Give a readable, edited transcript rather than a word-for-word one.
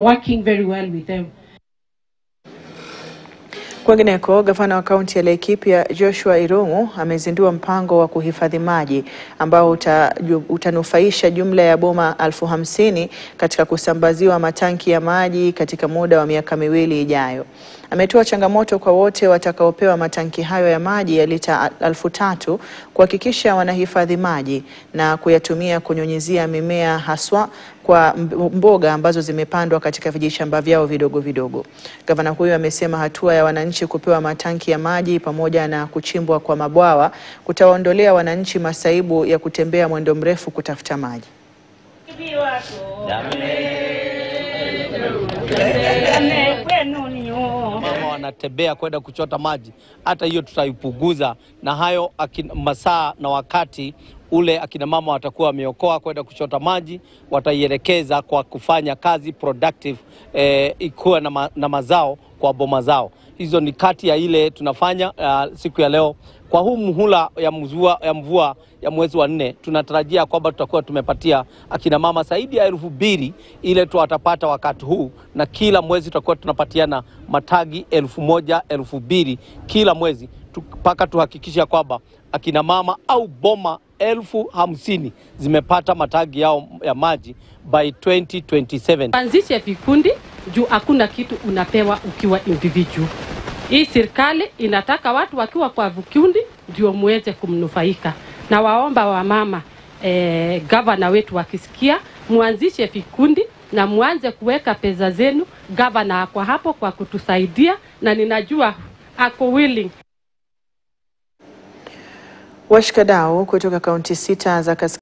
working very well with them. Kwingineko, gavana wa kaunti ya Laikipia Joshua Irungu amezindua mpango wa kuhifadhi maji ambao utanufaisha jumla ya boma 50,000 katika kusambaziwa matanki ya maji katika muda wa miaka 2 ijayo. Ametoa changamoto kwa wote watakaopewa matanki hayo ya maji ya lita 3,000 kuhakikisha wanahifadhi maji na kuyatumia kunyunyizia mimea haswa kwa mboga ambazo zimepandwa katika vijishamba vyao vidogo vidogo. Gavana huyo amesema hatua ya wananchi kupewa matanki ya maji pamoja na kuchimbwa kwa mabwawa kutawaondolea wananchi masaibu ya kutembea mwendo mrefu kutafuta maji. Mama wanatembea kwenda kuchota maji, hata hiyo tutaipunguza, na hayo masaa na wakati ule akina mama watakuwa wameokoa kwenda kuchota maji, wataielekeza kwa kufanya kazi productive, ikuwa na mazao kwa boma zao. Hizo ni kati ya ile tunafanya siku ya leo. Kwa huu muhula ya mvua ya mwezi wa 4, tunatarajia kwamba tutakuwa tumepatia akina mama zaidi ya 2,000 ile tuwatapata wakati huu, na kila mwezi tutakuwa tunapatiana matagi 1,000, 2,000 kila mwezi, mpaka tuhakikisha kwamba akina mama au boma 50,000 zimepata matagi yao ya maji by 2027. Anzishe vikundi juu hakuna kitu unapewa ukiwa individual. Hii serikali inataka watu wakiwa kwa vikundi ndio muweze kumnufaika. Na waomba wa mama gavana wetu wakisikia, muanzishe vikundi na muanze kuweka pesa zenu. Gavana kwa hapo kwa kutusaidia na ninajua ako willing. Washikadau kutoka kaunti 6 za